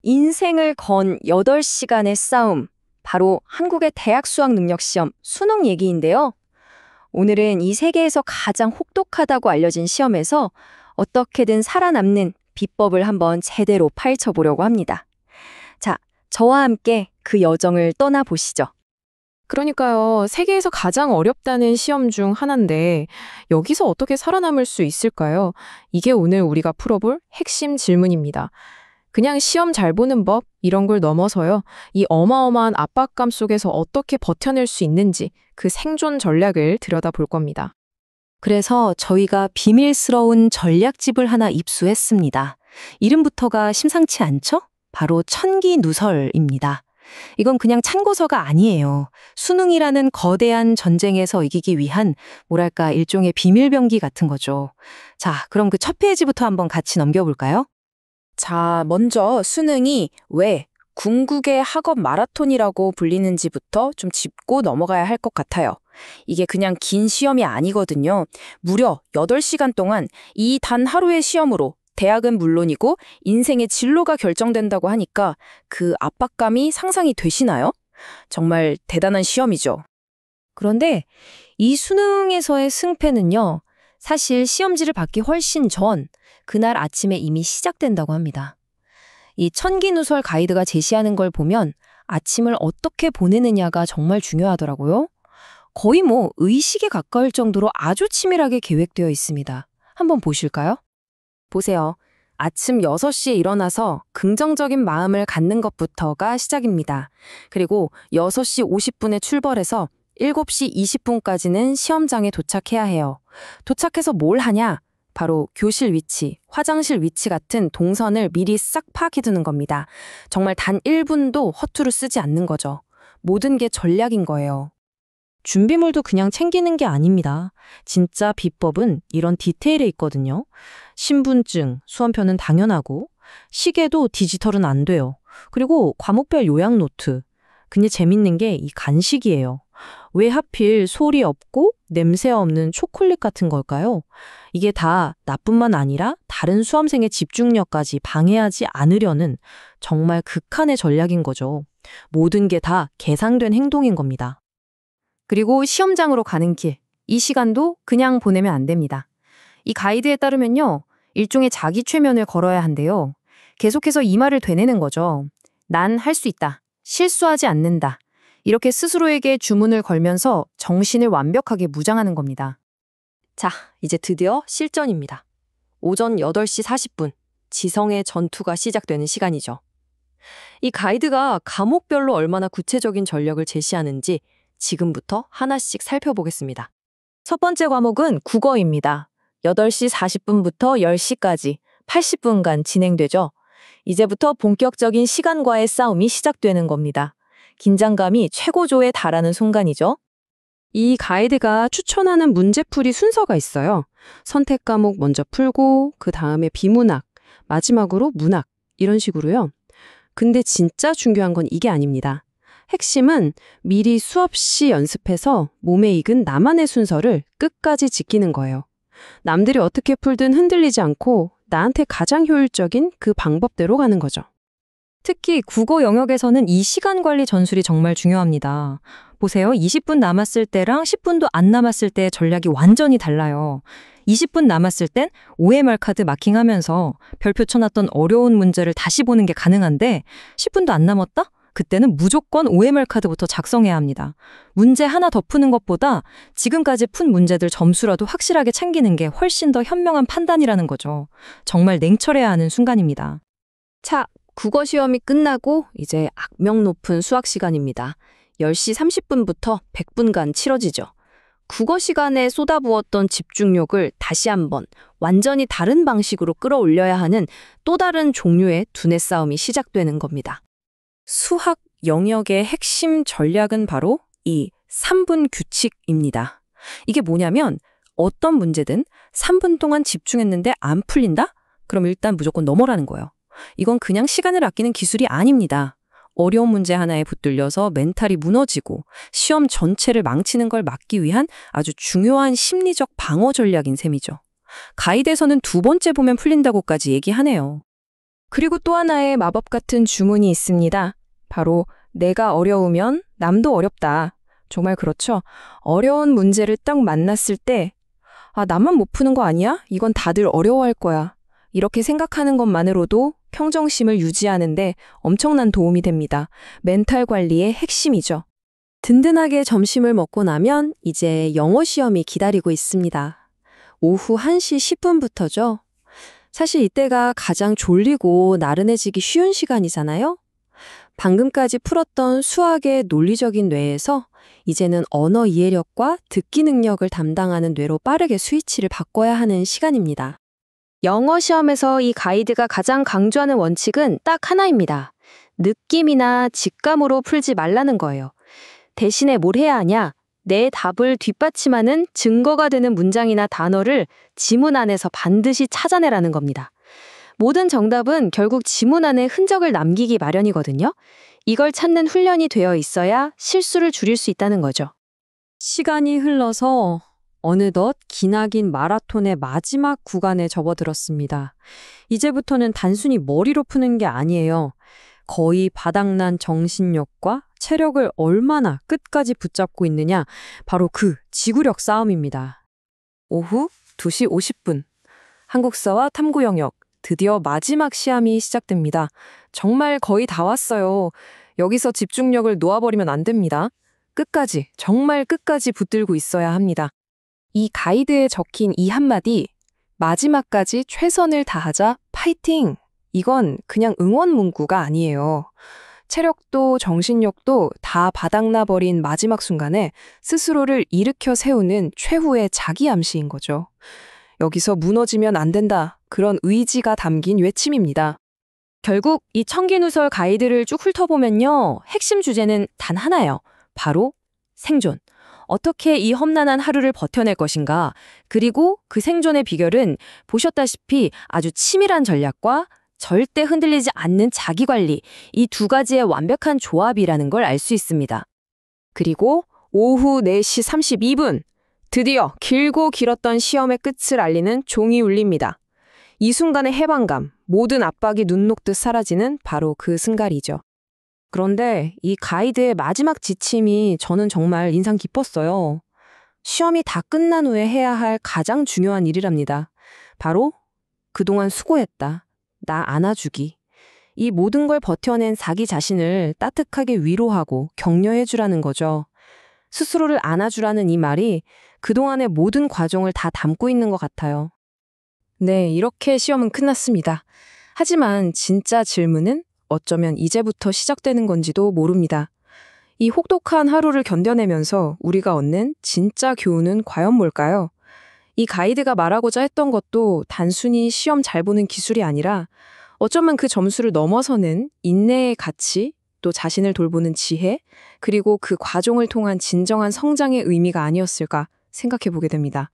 인생을 건 8시간의 싸움. 바로 한국의 대학 수학 능력 시험 수능 얘기인데요. 오늘은 이 세계에서 가장 혹독하다고 알려진 시험에서 어떻게든 살아남는 비법을 한번 제대로 파헤쳐 보려고 합니다. 자, 저와 함께 그 여정을 떠나보시죠. 그러니까요, 세계에서 가장 어렵다는 시험 중 하나인데, 여기서 어떻게 살아남을 수 있을까요? 이게 오늘 우리가 풀어볼 핵심 질문입니다. 그냥 시험 잘 보는 법, 이런 걸 넘어서요, 이 어마어마한 압박감 속에서 어떻게 버텨낼 수 있는지 그 생존 전략을 들여다볼 겁니다. 그래서 저희가 비밀스러운 전략집을 하나 입수했습니다. 이름부터가 심상치 않죠? 바로 천기누설입니다. 이건 그냥 참고서가 아니에요. 수능이라는 거대한 전쟁에서 이기기 위한 뭐랄까 일종의 비밀병기 같은 거죠. 자, 그럼 그 첫 페이지부터 한번 같이 넘겨볼까요? 자, 먼저 수능이 왜 궁극의 학업 마라톤이라고 불리는지부터 좀 짚고 넘어가야 할 것 같아요. 이게 그냥 긴 시험이 아니거든요. 무려 8시간 동안 이 단 하루의 시험으로 대학은 물론이고 인생의 진로가 결정된다고 하니까 그 압박감이 상상이 되시나요? 정말 대단한 시험이죠. 그런데 이 수능에서의 승패는요, 사실 시험지를 받기 훨씬 전 그날 아침에 이미 시작된다고 합니다. 이 천기누설 가이드가 제시하는 걸 보면 아침을 어떻게 보내느냐가 정말 중요하더라고요. 거의 의식에 가까울 정도로 아주 치밀하게 계획되어 있습니다. 한번 보실까요? 보세요. 아침 6시에 일어나서 긍정적인 마음을 갖는 것부터가 시작입니다. 그리고 6시 50분에 출발해서 7시 20분까지는 시험장에 도착해야 해요. 도착해서 뭘 하냐? 바로 교실 위치, 화장실 위치 같은 동선을 미리 싹 파악해두는 겁니다. 정말 단 1분도 허투루 쓰지 않는 거죠. 모든 게 전략인 거예요. 준비물도 그냥 챙기는 게 아닙니다. 진짜 비법은 이런 디테일에 있거든요. 신분증, 수험표는 당연하고, 시계도 디지털은 안 돼요. 그리고 과목별 요약 노트. 근데 재밌는 게 이 간식이에요. 왜 하필 소리 없고 냄새 없는 초콜릿 같은 걸까요? 이게 다 나뿐만 아니라 다른 수험생의 집중력까지 방해하지 않으려는 정말 극한의 전략인 거죠. 모든 게 다 계산된 행동인 겁니다. 그리고 시험장으로 가는 길, 이 시간도 그냥 보내면 안 됩니다. 이 가이드에 따르면요, 일종의 자기 최면을 걸어야 한대요. 계속해서 이 말을 되뇌는 거죠. 난 할 수 있다. 실수하지 않는다. 이렇게 스스로에게 주문을 걸면서 정신을 완벽하게 무장하는 겁니다. 자, 이제 드디어 실전입니다. 오전 8시 40분, 지성의 전투가 시작되는 시간이죠. 이 가이드가 과목별로 얼마나 구체적인 전략을 제시하는지 지금부터 하나씩 살펴보겠습니다. 첫 번째 과목은 국어입니다. 8시 40분부터 10시까지 80분간 진행되죠. 이제부터 본격적인 시간과의 싸움이 시작되는 겁니다. 긴장감이 최고조에 달하는 순간이죠. 이 가이드가 추천하는 문제풀이 순서가 있어요. 선택 과목 먼저 풀고 그 다음에 비문학, 마지막으로 문학 이런 식으로요. 근데 진짜 중요한 건 이게 아닙니다. 핵심은 미리 수없이 연습해서 몸에 익은 나만의 순서를 끝까지 지키는 거예요. 남들이 어떻게 풀든 흔들리지 않고 나한테 가장 효율적인 그 방법대로 가는 거죠. 특히 국어 영역에서는 이 시간 관리 전술이 정말 중요합니다. 보세요. 20분 남았을 때랑 10분도 안 남았을 때 전략이 완전히 달라요. 20분 남았을 땐 OMR 카드 마킹하면서 별표 쳐놨던 어려운 문제를 다시 보는 게 가능한데 10분도 안 남았다? 그때는 무조건 OMR 카드부터 작성해야 합니다. 문제 하나 더 푸는 것보다 지금까지 푼 문제들 점수라도 확실하게 챙기는 게 훨씬 더 현명한 판단이라는 거죠. 정말 냉철해야 하는 순간입니다. 자, 국어 시험이 끝나고 이제 악명 높은 수학 시간입니다. 10시 30분부터 100분간 치러지죠. 국어 시간에 쏟아부었던 집중력을 다시 한번 완전히 다른 방식으로 끌어올려야 하는 또 다른 종류의 두뇌 싸움이 시작되는 겁니다. 수학 영역의 핵심 전략은 바로 이 3분 규칙입니다. 이게 뭐냐면 어떤 문제든 3분 동안 집중했는데 안 풀린다? 그럼 일단 무조건 넘어라는 거예요. 이건 그냥 시간을 아끼는 기술이 아닙니다. 어려운 문제 하나에 붙들려서 멘탈이 무너지고 시험 전체를 망치는 걸 막기 위한 아주 중요한 심리적 방어 전략인 셈이죠. 가이드에서는 2번째 보면 풀린다고까지 얘기하네요. 그리고 또 하나의 마법 같은 주문이 있습니다. 바로 내가 어려우면 남도 어렵다. 정말 그렇죠. 어려운 문제를 딱 만났을 때 나만 못 푸는 거 아니야? 이건 다들 어려워할 거야. 이렇게 생각하는 것만으로도 평정심을 유지하는데 엄청난 도움이 됩니다. 멘탈 관리의 핵심이죠. 든든하게 점심을 먹고 나면 이제 영어 시험이 기다리고 있습니다. 오후 1시 10분부터죠. 사실 이때가 가장 졸리고 나른해지기 쉬운 시간이잖아요. 방금까지 풀었던 수학의 논리적인 뇌에서 이제는 언어 이해력과 듣기 능력을 담당하는 뇌로 빠르게 스위치를 바꿔야 하는 시간입니다. 영어 시험에서 이 가이드가 가장 강조하는 원칙은 딱 하나입니다. 느낌이나 직감으로 풀지 말라는 거예요. 대신에 뭘 해야 하냐? 내 답을 뒷받침하는 증거가 되는 문장이나 단어를 지문 안에서 반드시 찾아내라는 겁니다. 모든 정답은 결국 지문 안에 흔적을 남기기 마련이거든요. 이걸 찾는 훈련이 되어 있어야 실수를 줄일 수 있다는 거죠. 시간이 흘러서 어느덧 기나긴 마라톤의 마지막 구간에 접어들었습니다. 이제부터는 단순히 머리로 푸는 게 아니에요. 거의 바닥난 정신력과 체력을 얼마나 끝까지 붙잡고 있느냐, 바로 그 지구력 싸움입니다. 오후 2시 50분, 한국사와 탐구 영역, 드디어 마지막 시험이 시작됩니다. 정말 거의 다 왔어요. 여기서 집중력을 놓아버리면 안 됩니다. 끝까지, 정말 끝까지 붙들고 있어야 합니다. 이 가이드에 적힌 이 한마디, 마지막까지 최선을 다하자 파이팅! 이건 그냥 응원 문구가 아니에요. 체력도 정신력도 다 바닥나버린 마지막 순간에 스스로를 일으켜 세우는 최후의 자기 암시인 거죠. 여기서 무너지면 안 된다. 그런 의지가 담긴 외침입니다. 결국 이 청기누설 가이드를 쭉 훑어보면요. 핵심 주제는 단 하나예요. 바로 생존. 어떻게 이 험난한 하루를 버텨낼 것인가. 그리고 그 생존의 비결은 보셨다시피 아주 치밀한 전략과 절대 흔들리지 않는 자기관리, 이 두 가지의 완벽한 조합이라는 걸 알 수 있습니다. 그리고 오후 4시 32분, 드디어 길고 길었던 시험의 끝을 알리는 종이 울립니다. 이 순간의 해방감, 모든 압박이 눈 녹듯 사라지는 바로 그 순간이죠. 그런데 이 가이드의 마지막 지침이 저는 정말 인상 깊었어요. 시험이 다 끝난 후에 해야 할 가장 중요한 일이랍니다. 바로 그동안 수고했다. 나 안아주기. 이 모든 걸 버텨낸 자기 자신을 따뜻하게 위로하고 격려해주라는 거죠. 스스로를 안아주라는 이 말이 그동안의 모든 과정을 다 담고 있는 것 같아요. 네, 이렇게 시험은 끝났습니다. 하지만 진짜 질문은 어쩌면 이제부터 시작되는 건지도 모릅니다. 이 혹독한 하루를 견뎌내면서 우리가 얻는 진짜 교훈은 과연 뭘까요? 이 가이드가 말하고자 했던 것도 단순히 시험 잘 보는 기술이 아니라 어쩌면 그 점수를 넘어서는 인내의 가치, 또 자신을 돌보는 지혜, 그리고 그 과정을 통한 진정한 성장의 의미가 아니었을까 생각해 보게 됩니다.